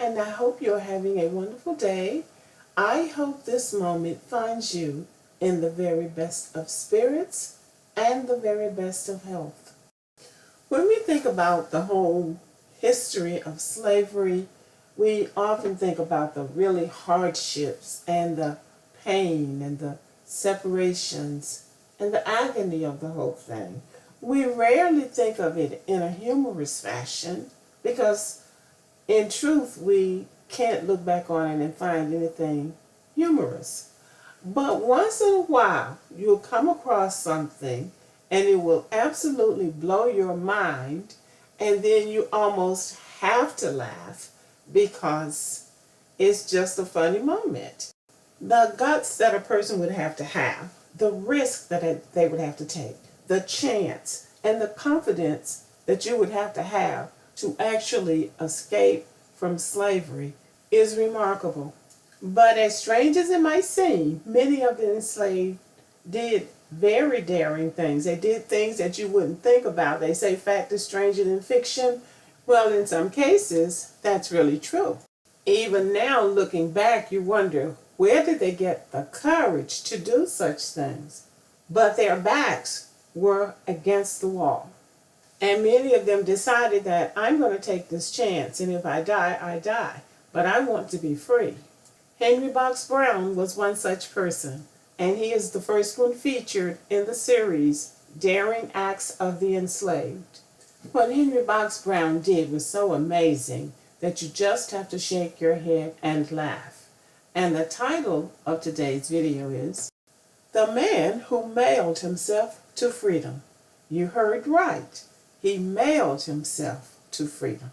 and I hope you're having a wonderful day. I hope this moment finds you in the very best of spirits and the very best of health. When we think about the whole history of slavery, we often think about the really hardships and the pain and the separations and the agony of the whole thing. We rarely think of it in a humorous fashion because in truth we can't look back on it and find anything humorous. But once in a while you'll come across something and it will absolutely blow your mind, and then you almost have to laugh because it's just a funny moment. The guts that a person would have to have, the risk that they would have to take, the chance, and the confidence that you would have to actually escape from slavery is remarkable. But as strange as it might seem, many of the enslaved did very daring things. They did things that you wouldn't think about. They say fact is stranger than fiction. Well, in some cases, that's really true. Even now, looking back, you wonder, where did they get the courage to do such things? But their backs were against the wall. And many of them decided that I'm going to take this chance, and if I die, I die. But I want to be free. Henry Box Brown was one such person, and he is the first one featured in the series Daring Acts of the Enslaved. What Henry Box Brown did was so amazing that you just have to shake your head and laugh. And the title of today's video is The Man Who Mailed Himself to Freedom. You heard right. He mailed himself to freedom.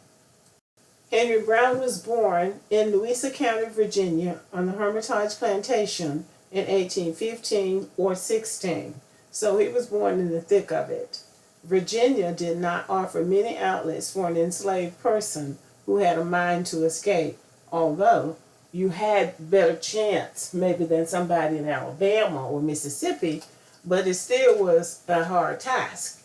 Henry Brown was born in Louisa County, Virginia, on the Hermitage Plantation in 1815 or 16. So he was born in the thick of it. Virginia did not offer many outlets for an enslaved person who had a mind to escape, although you had better chance maybe than somebody in Alabama or Mississippi, but it still was a hard task.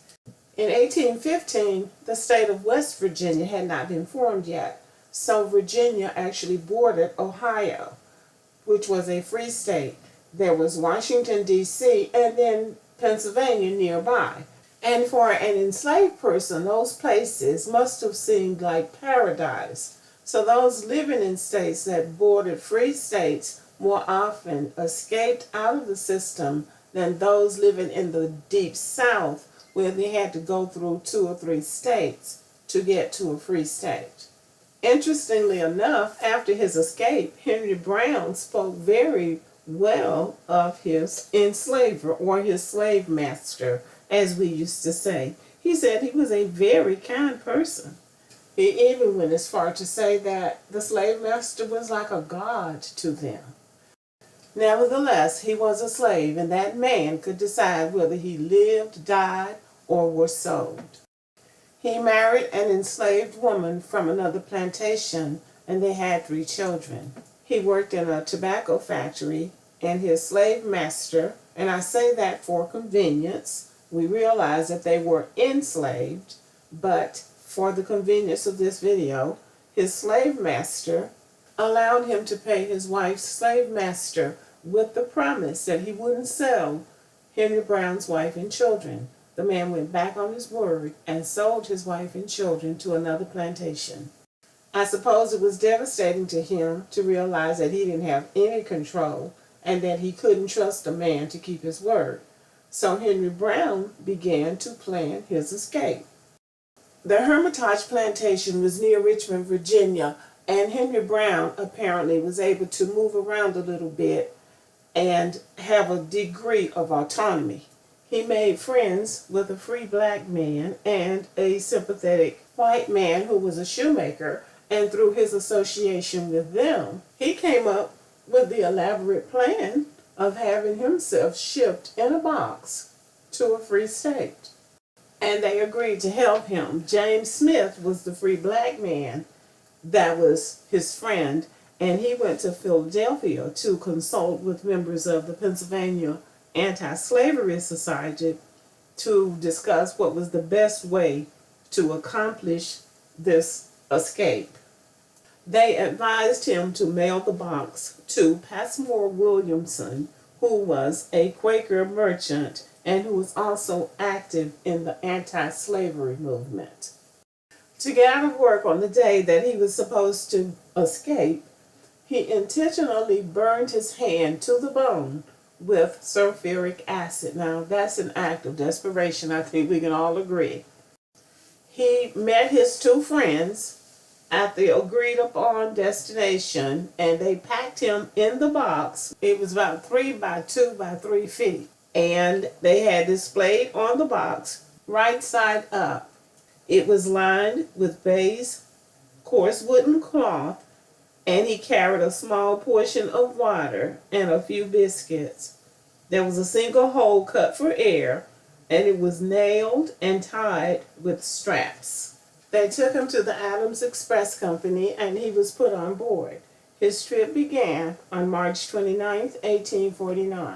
In 1815, the state of West Virginia had not been formed yet, so Virginia actually bordered Ohio, which was a free state. There was Washington, D.C., and then Pennsylvania nearby. And for an enslaved person, those places must have seemed like paradise. So those living in states that bordered free states more often escaped out of the system than those living in the deep South, where they had to go through 2 or 3 states to get to a free state. Interestingly enough, after his escape, Henry Brown spoke very well of his enslaver, or his slave master, as we used to say. He said he was a very kind person. He even went as far to say that the slave master was like a god to them. Nevertheless, he was a slave, and that man could decide whether he lived, died, or was sold. He married an enslaved woman from another plantation, and they had 3 children. He worked in a tobacco factory, and his slave master, and I say that for convenience, we realize that they were enslaved, but for the convenience of this video, his slave master allowed him to pay his wife's slave master with the promise that he wouldn't sell Henry Brown's wife and children. The man went back on his word and sold his wife and children to another plantation. I suppose it was devastating to him to realize that he didn't have any control and that he couldn't trust a man to keep his word. So Henry Brown began to plan his escape. The Hermitage Plantation was near Richmond, Virginia, and Henry Brown apparently was able to move around a little bit and have a degree of autonomy. He made friends with a free black man and a sympathetic white man who was a shoemaker, and through his association with them, he came up with the elaborate plan of having himself shipped in a box to a free state. And they agreed to help him. James Smith was the free black man that was his friend, and he went to Philadelphia to consult with members of the Pennsylvania Anti-Slavery Society to discuss what was the best way to accomplish this escape. They advised him to mail the box to Passmore Williamson, who was a Quaker merchant and who was also active in the anti-slavery movement. To get out of work on the day that he was supposed to escape, he intentionally burned his hand to the bone with sulfuric acid. Now, that's an act of desperation, I think we can all agree. He met his two friends at the agreed upon destination and they packed him in the box. It was about 3 by 2 by 3 feet. And they had displayed on the box right side up. It was lined with baize, coarse wooden cloth, and he carried a small portion of water and a few biscuits. There was a single hole cut for air, and it was nailed and tied with straps. They took him to the Adams Express Company, and he was put on board. His trip began on March 29, 1849,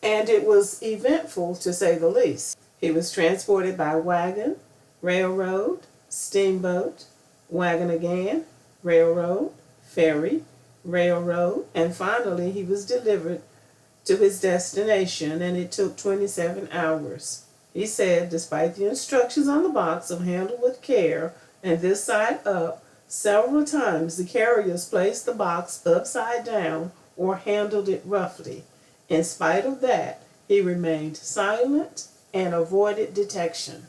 and it was eventful to say the least. He was transported by wagon, railroad, steamboat, wagon again, railroad, ferry, railroad, and finally he was delivered to his destination, and it took 27 hours. He said, despite the instructions on the box of handle with care and this side up, several times the carriers placed the box upside down or handled it roughly. In spite of that, he remained silent and avoided detection.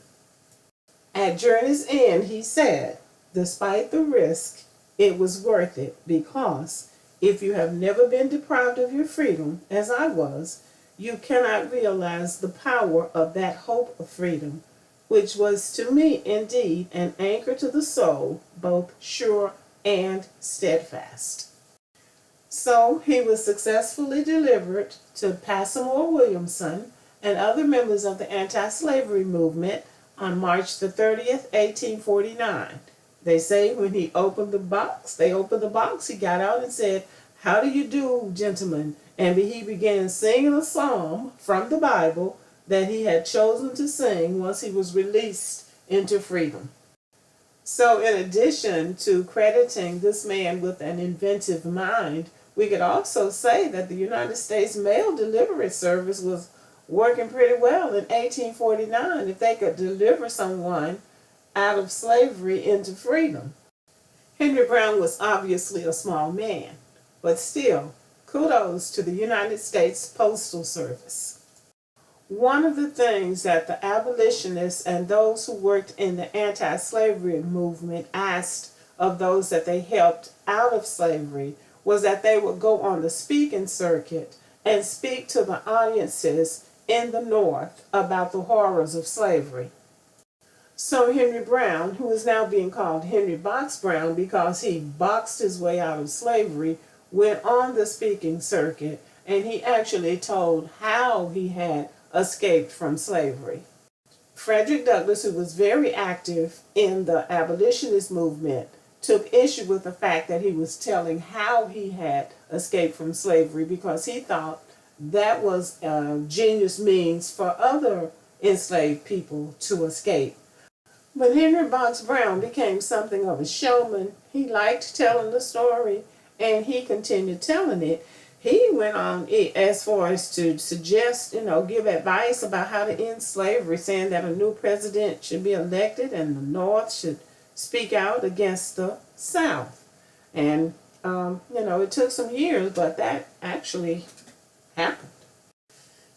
At journey's end, he said, despite the risk, it was worth it because if you have never been deprived of your freedom, as I was, you cannot realize the power of that hope of freedom, which was to me indeed an anchor to the soul, both sure and steadfast. So he was successfully delivered to Passmore Williamson and other members of the anti-slavery movement on March the 30th, 1849. They say when he opened the box, he got out and said, "How do you do, gentlemen?" And he began singing a psalm from the Bible that he had chosen to sing once he was released into freedom. So in addition to crediting this man with an inventive mind, we could also say that the United States Mail Delivery Service was working pretty well in 1849 if they could deliver someone out of slavery into freedom. Henry Brown was obviously a small man, but still, kudos to the United States Postal Service. One of the things that the abolitionists and those who worked in the anti-slavery movement asked of those that they helped out of slavery was that they would go on the speaking circuit and speak to the audiences in the North about the horrors of slavery. So Henry Brown, who is now being called Henry Box Brown because he boxed his way out of slavery, went on the speaking circuit and he actually told how he had escaped from slavery. Frederick Douglass, who was very active in the abolitionist movement, took issue with the fact that he was telling how he had escaped from slavery because he thought that was a genius means for other enslaved people to escape. But Henry Box Brown became something of a showman. He liked telling the story, and he continued telling it. He went on as far as to suggest, give advice about how to end slavery, saying that a new president should be elected and the North should speak out against the South. And, it took some years, but that actually happened.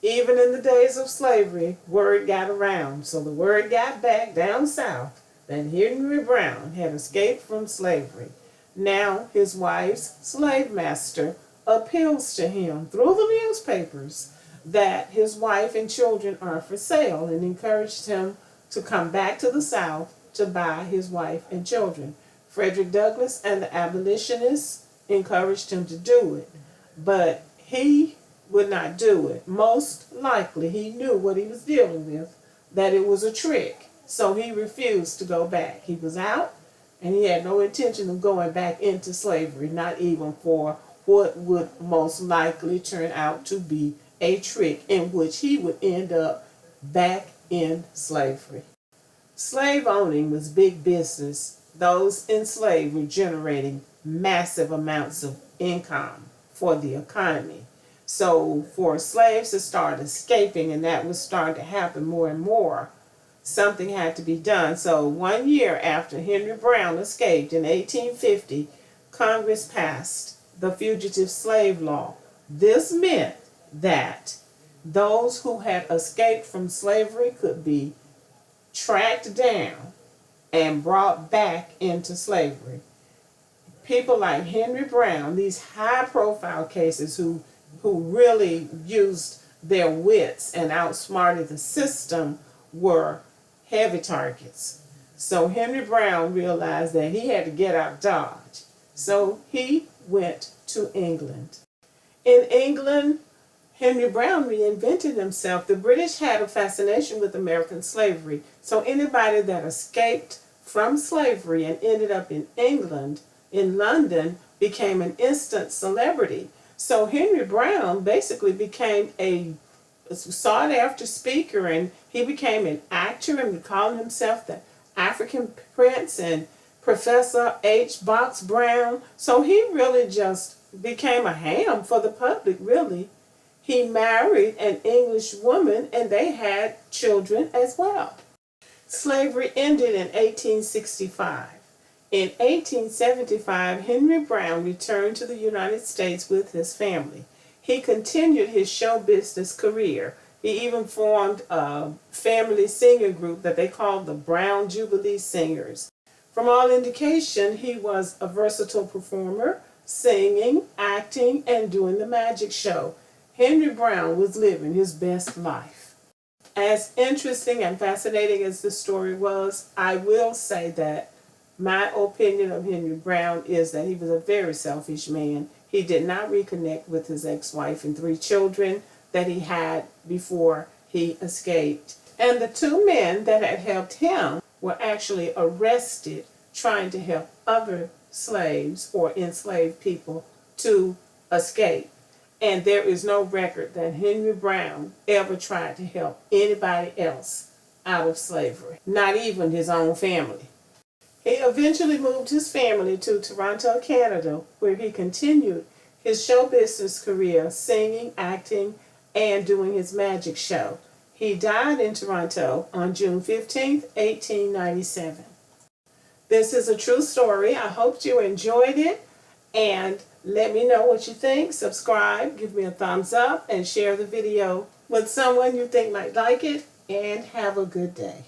Even in the days of slavery, word got around. So the word got back down south that Henry Brown had escaped from slavery. Now his wife's slave master appeals to him through the newspapers that his wife and children are for sale and encouraged him to come back to the South to buy his wife and children. Frederick Douglass and the abolitionists encouraged him to do it, but he would not do it. Most likely he knew what he was dealing with, that it was a trick, so he refused to go back. He was out and he had no intention of going back into slavery, not even for what would most likely turn out to be a trick in which he would end up back in slavery. Slave owning was big business. Those enslaved were generating massive amounts of income for the economy. So for slaves to start escaping, and that was starting to happen more and more, something had to be done. So 1 year after Henry Brown escaped in 1850, Congress passed the Fugitive Slave Law. This meant that those who had escaped from slavery could be tracked down and brought back into slavery. People like Henry Brown, these high profile cases who really used their wits and outsmarted the system, were heavy targets. So Henry Brown realized that he had to get out of Dodge. So he went to England. In England, Henry Brown reinvented himself. The British had a fascination with American slavery. So anybody that escaped from slavery and ended up in England, in London, became an instant celebrity. So Henry Brown basically became a sought after speaker, and he became an actor and called himself the African Prince and Professor H. Box Brown. So he really just became a ham for the public, really. He married an English woman and they had children as well. Slavery ended in 1865. In 1875, Henry Brown returned to the United States with his family. He continued his show business career. He even formed a family singer group that they called the Brown Jubilee Singers. From all indication, he was a versatile performer, singing, acting, and doing the magic show. Henry Brown was living his best life. As interesting and fascinating as the story was, I will say that my opinion of Henry Brown is that he was a very selfish man. He did not reconnect with his ex-wife and 3 children that he had before he escaped. And the 2 men that had helped him were actually arrested trying to help other slaves or enslaved people to escape. And there is no record that Henry Brown ever tried to help anybody else out of slavery, not even his own family. He eventually moved his family to Toronto, Canada, where he continued his show business career, singing, acting, and doing his magic show. He died in Toronto on June 15, 1897. This is a true story. I hope you enjoyed it, and let me know what you think. Subscribe, give me a thumbs up, and share the video with someone you think might like it, and have a good day.